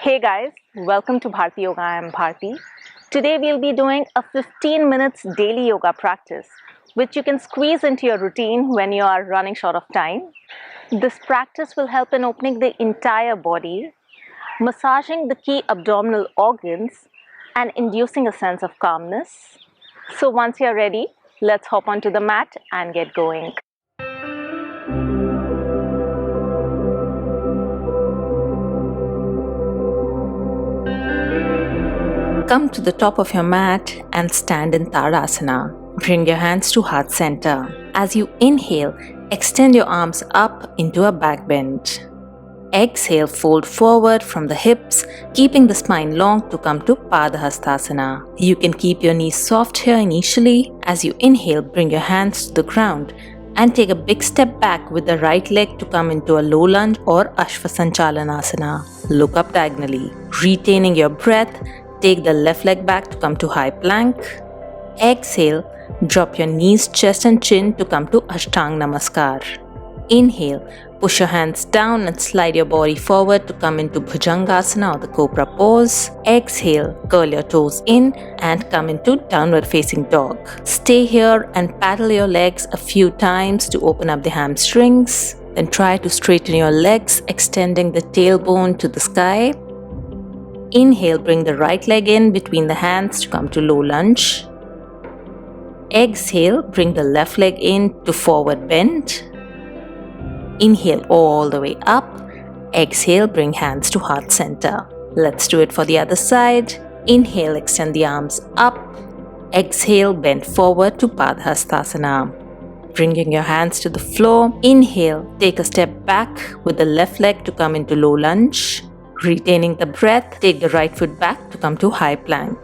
Hey guys, welcome to Bharti Yoga. I am Bharti. Today we'll be doing a 15 minutes daily yoga practice, which you can squeeze into your routine when you are running short of time. This practice will help in opening the entire body, massaging the key abdominal organs, and inducing a sense of calmness. So once you're ready, let's hop onto the mat and get going. Come to the top of your mat and stand in Tadasana. Bring your hands to heart center. As you inhale, extend your arms up into a back bend. Exhale, fold forward from the hips, keeping the spine long to come to Padahastasana. You can keep your knees soft here initially. As you inhale, bring your hands to the ground and take a big step back with the right leg to come into a low lunge or Ashvasanchalanasana. Look up diagonally. Retaining your breath, take the left leg back to come to high plank. Exhale, drop your knees, chest and chin to come to Ashtang Namaskar. Inhale, push your hands down and slide your body forward to come into Bhujangasana or the Cobra pose. Exhale, curl your toes in and come into downward facing dog. Stay here and paddle your legs a few times to open up the hamstrings. Then try to straighten your legs, extending the tailbone to the sky. Inhale, bring the right leg in between the hands to come to low lunge. Exhale, bring the left leg in to forward bend. Inhale all the way up. Exhale, bring hands to heart center. Let's do it for the other side. Inhale, extend the arms up. Exhale, bend forward to Padahastasana. Bringing your hands to the floor. Inhale, take a step back with the left leg to come into low lunge. Retaining the breath, take the right foot back to come to high plank.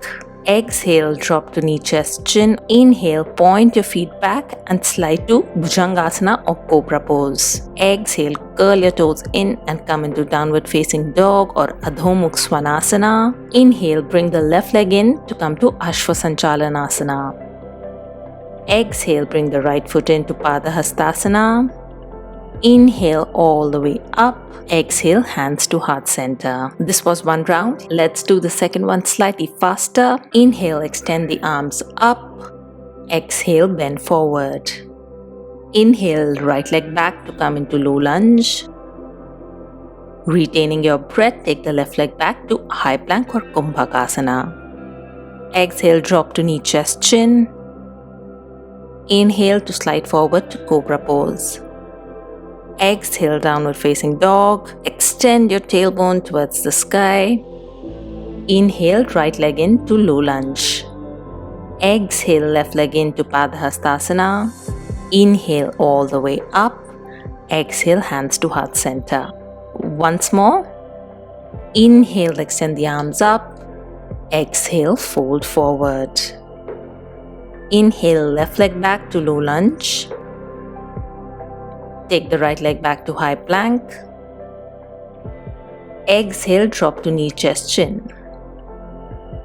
Exhale, drop to knee, chest, chin. Inhale, point your feet back and slide to Bhujangasana or Cobra pose. Exhale, curl your toes in and come into downward facing dog or Adho Mukha Svanasana. Inhale, bring the left leg in to come to Ashvasanchalanasana. Exhale, bring the right foot into Padahastasana. Inhale all the way up. Exhale, hands to heart center. This was one round. Let's do the second one slightly faster. Inhale, extend the arms up. Exhale, bend forward. Inhale, right leg back to come into low lunge. Retaining your breath, take the left leg back to high plank or Kumbhakasana. Exhale, drop to knee, chest, chin. Inhale to slide forward to Cobra pose. Exhale, downward facing dog. Extend your tailbone towards the sky. Inhale, right leg into low lunge. Exhale, left leg into Padahastasana. Inhale all the way up. Exhale, hands to heart center. Once more. Inhale, extend the arms up. Exhale, fold forward. Inhale, left leg back to low lunge. Take the right leg back to high plank. Exhale, drop to knee, chest, chin.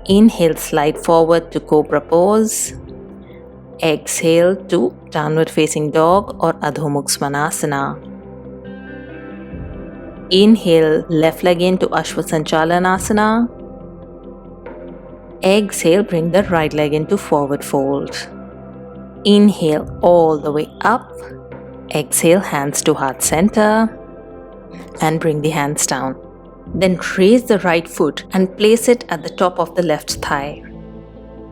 Inhale, slide forward to Cobra pose. Exhale to downward facing dog or Adho Mukha Svanasana. Inhale, left leg into Ashvasanchalanasana. Exhale, bring the right leg into forward fold. Inhale all the way up. Exhale, hands to heart center and bring the hands down. Then raise the right foot and place it at the top of the left thigh.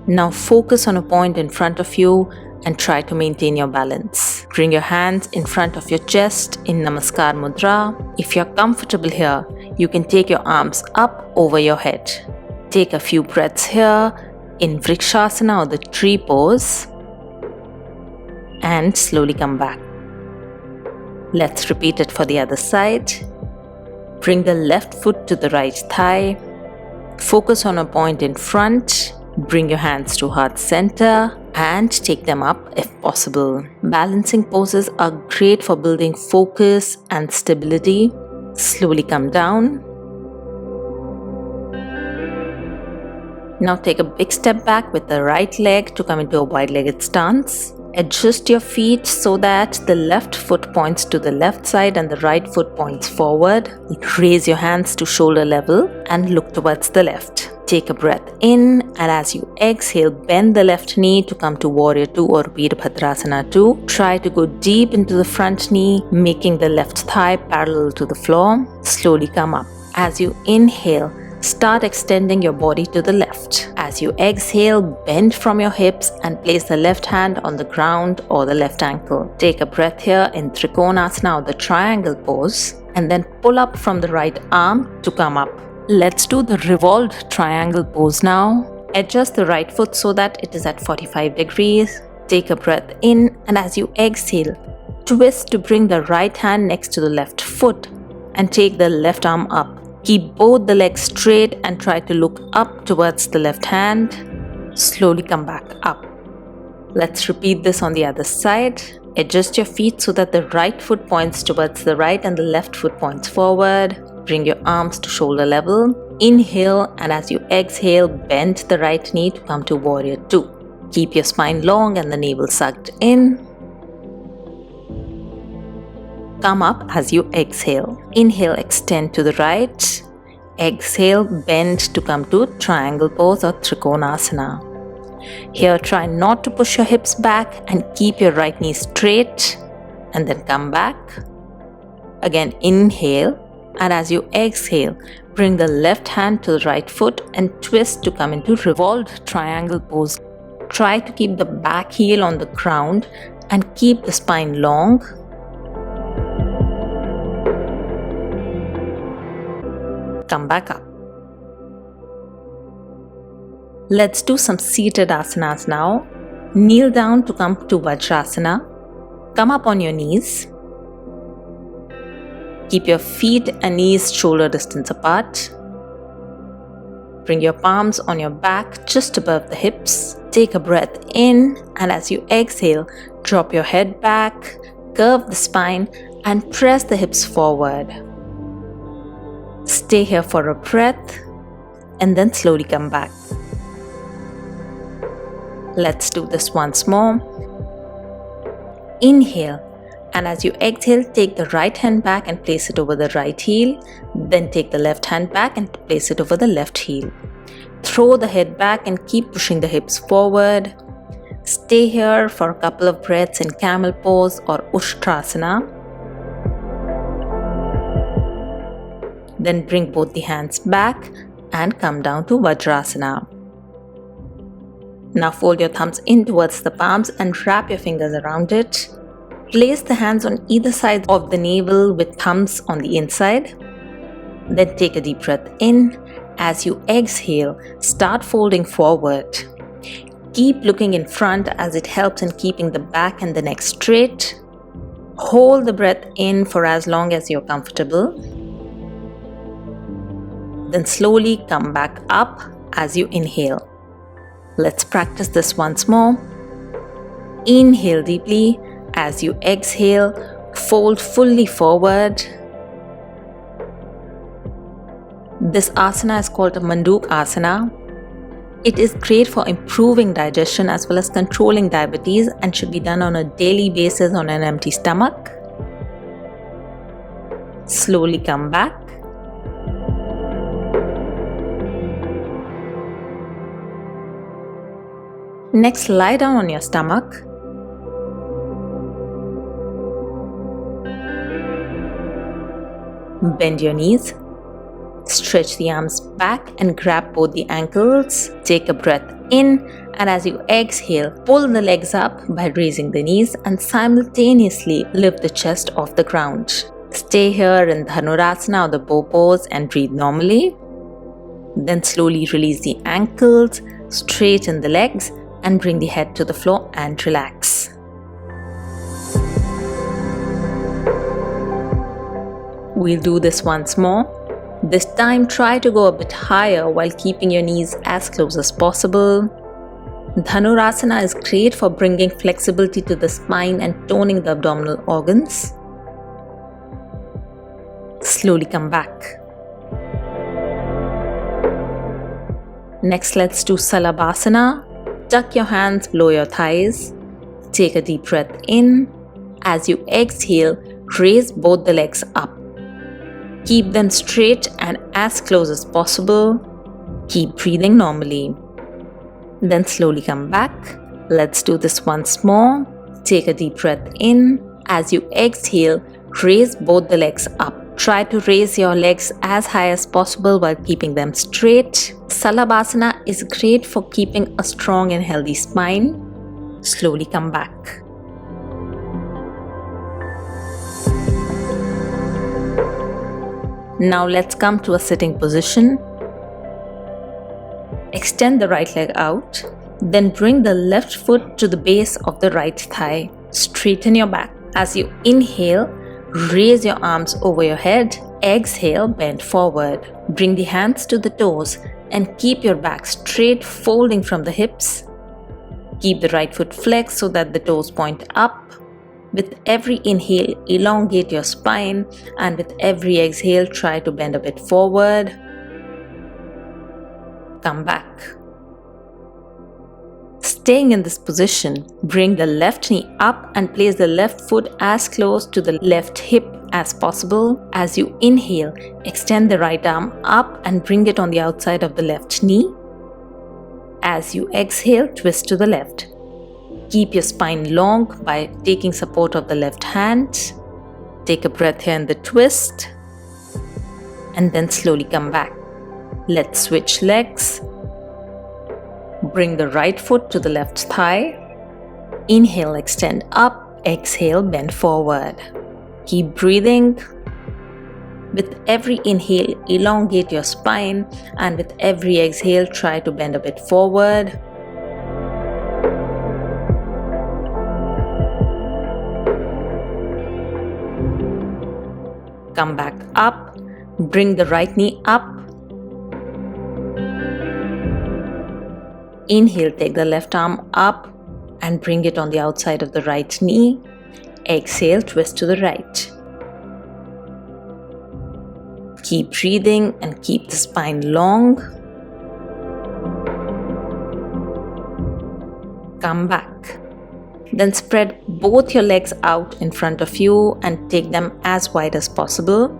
Now focus on a point in front of you and try to maintain your balance. Bring your hands in front of your chest in Namaskar Mudra. If you're comfortable here, you can take your arms up over your head. Take a few breaths here in Vrikshasana or the tree pose and slowly come back. Let's repeat it for the other side. Bring the left foot to the right thigh. Focus on a point in front. Bring your hands to heart center and take them up if possible. Balancing poses are great for building focus and stability. Slowly come down. Now take a big step back with the right leg to come into a wide-legged stance. Adjust your feet so that the left foot points to the left side and the right foot points forward. Raise your hands to shoulder level and look towards the left. Take a breath in, and as you exhale, bend the left knee to come to Warrior 2 or Virabhadrasana 2. Try to go deep into the front knee, making the left thigh parallel to the floor. Slowly come up. As you inhale, start extending your body to the left. As you exhale, bend from your hips and place the left hand on the ground or the left ankle. Take a breath here in Trikonasana or the triangle pose, and then pull up from the right arm to come up. Let's do the revolved triangle pose now. Adjust the right foot so that it is at 45 degrees. Take a breath in, and as you exhale, twist to bring the right hand next to the left foot and take the left arm up. Keep both the legs straight and try to look up towards the left hand. Slowly come back up. Let's repeat this on the other side. Adjust your feet so that the right foot points towards the right and the left foot points forward. Bring your arms to shoulder level. Inhale, and as you exhale, bend the right knee to come to Warrior 2. Keep your spine long and the navel sucked in. Come up as you exhale. Inhale, extend to the right. Exhale, bend to come to triangle pose or Trikonasana. Here, try not to push your hips back and keep your right knee straight, and then come back. Again, inhale, and as you exhale, bring the left hand to the right foot and twist to come into revolved triangle pose. Try to keep the back heel on the ground and keep the spine long. Come back up. Let's do some seated asanas now. Kneel down to come to Vajrasana. Come up on your knees. Keep your feet and knees shoulder distance apart. Bring your palms on your back just above the hips. Take a breath in, and as you exhale, drop your head back, curve the spine, and press the hips forward. Stay here for a breath and then slowly come back. Let's do this once more. Inhale, and as you exhale, take the right hand back and place it over the right heel. Then take the left hand back and place it over the left heel. Throw the head back and keep pushing the hips forward. Stay here for a couple of breaths in Camel pose or Ushtrasana. Then bring both the hands back and come down to Vajrasana. Now fold your thumbs in towards the palms and wrap your fingers around it. Place the hands on either side of the navel with thumbs on the inside. Then take a deep breath in. As you exhale, start folding forward. Keep looking in front as it helps in keeping the back and the neck straight. Hold the breath in for as long as you're comfortable. Then slowly come back up as you inhale. Let's practice this once more. Inhale deeply. As you exhale, fold fully forward. This asana is called a Manduk Asana. It is great for improving digestion as well as controlling diabetes and should be done on a daily basis on an empty stomach. Slowly come back. Next, lie down on your stomach. Bend your knees. Stretch the arms back and grab both the ankles. Take a breath in, and as you exhale, pull the legs up by raising the knees and simultaneously lift the chest off the ground. Stay here in Dhanurasana or the bow pose and breathe normally. Then slowly release the ankles, straighten the legs, and bring the head to the floor and relax. We'll do this once more. This time, try to go a bit higher while keeping your knees as close as possible. Dhanurasana is great for bringing flexibility to the spine and toning the abdominal organs. Slowly come back. Next, let's do Salabhasana. Tuck your hands below your thighs. Take a deep breath in. As you exhale, raise both the legs up. Keep them straight and as close as possible. Keep breathing normally. Then slowly come back. Let's do this once more. Take a deep breath in. As you exhale, raise both the legs up. Try to raise your legs as high as possible while keeping them straight. Salabhasana is great for keeping a strong and healthy spine. Slowly come back. Now let's come to a sitting position. Extend the right leg out. Then bring the left foot to the base of the right thigh. Straighten your back. As you inhale, raise your arms over your head. Exhale, bend forward. Bring the hands to the toes and keep your back straight, folding from the hips. Keep the right foot flexed so that the toes point up. With every inhale, elongate your spine, and with every exhale, try to bend a bit forward. Come back. Staying in this position, bring the left knee up and place the left foot as close to the left hip as possible. As you inhale, extend the right arm up and bring it on the outside of the left knee. As you exhale, twist to the left. Keep your spine long by taking support of the left hand. Take a breath here in the twist. And then slowly come back. Let's switch legs. Bring the right foot to the left thigh. Inhale, extend up. Exhale, bend forward. Keep breathing. With every inhale, elongate your spine, and with every exhale, try to bend a bit forward. Come back up. Bring the right knee up. Inhale, take the left arm up and bring it on the outside of the right knee. Exhale, twist to the right. Keep breathing and keep the spine long. Come back. Then spread both your legs out in front of you and take them as wide as possible.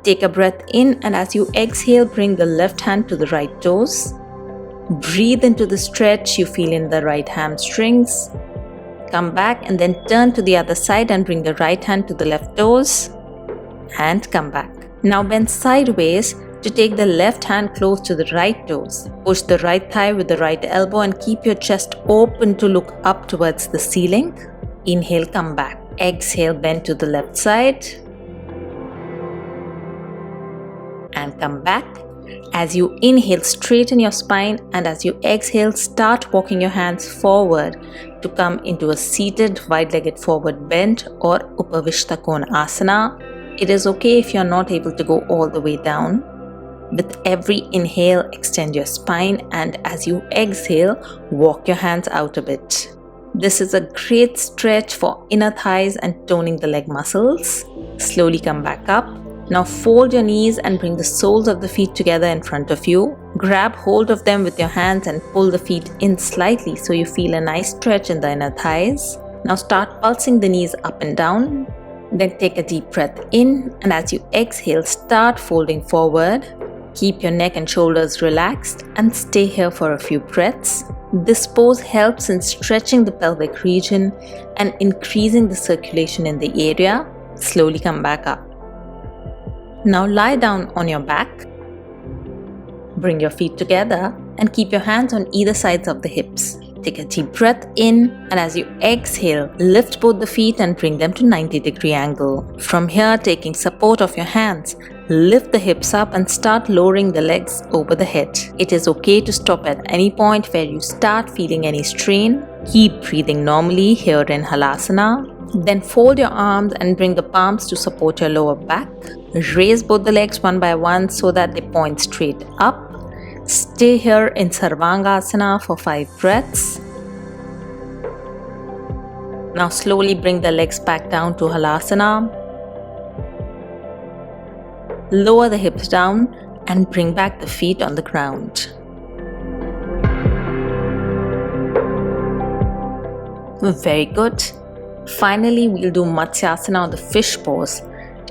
Take a breath in, and as you exhale, bring the left hand to the right toes. Breathe into the stretch you feel in the right hamstrings. Come back and then turn to the other side and bring the right hand to the left toes. And come back. Now bend sideways to take the left hand close to the right toes. Push the right thigh with the right elbow and keep your chest open to look up towards the ceiling. Inhale, come back. Exhale, bend to the left side. And come back. As you inhale, straighten your spine, and as you exhale, start walking your hands forward to come into a seated wide-legged forward bend or Upavishta Konasana. It is okay if you're not able to go all the way down. With every inhale, extend your spine, and as you exhale, walk your hands out a bit. This is a great stretch for inner thighs and toning the leg muscles. Slowly come back up. Now fold your knees and bring the soles of the feet together in front of you. Grab hold of them with your hands and pull the feet in slightly so you feel a nice stretch in the inner thighs. Now start pulsing the knees up and down. Then take a deep breath in, and as you exhale, start folding forward. Keep your neck and shoulders relaxed and stay here for a few breaths. This pose helps in stretching the pelvic region and increasing the circulation in the area. Slowly come back up. Now lie down on your back. Bring your feet together and keep your hands on either sides of the hips. Take a deep breath in, and as you exhale, lift both the feet and bring them to 90-degree angle. From here, taking support of your hands, lift the hips up and start lowering the legs over the head. It is okay to stop at any point where you start feeling any strain. Keep breathing normally here in Halasana. Then fold your arms and bring the palms to support your lower back. Raise both the legs one by one so that they point straight up. Stay here in Sarvangasana for 5 breaths. Now slowly bring the legs back down to Halasana. Lower the hips down and bring back the feet on the ground. Very good. Finally, we'll do Matsyasana or the fish pose.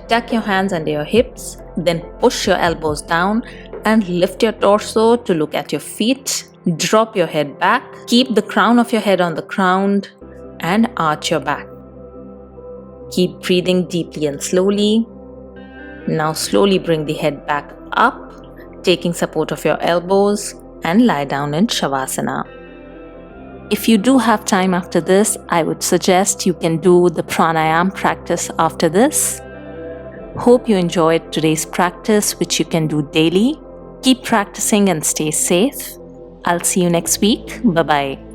Tuck your hands under your hips, then push your elbows down and lift your torso to look at your feet. Drop your head back. Keep the crown of your head on the ground and arch your back. Keep breathing deeply and slowly. Now slowly bring the head back up, taking support of your elbows, and lie down in Shavasana. If you do have time after this, I would suggest you can do the pranayam practice after this. Hope you enjoyed today's practice, which you can do daily. Keep practicing and stay safe. I'll see you next week. Bye-bye.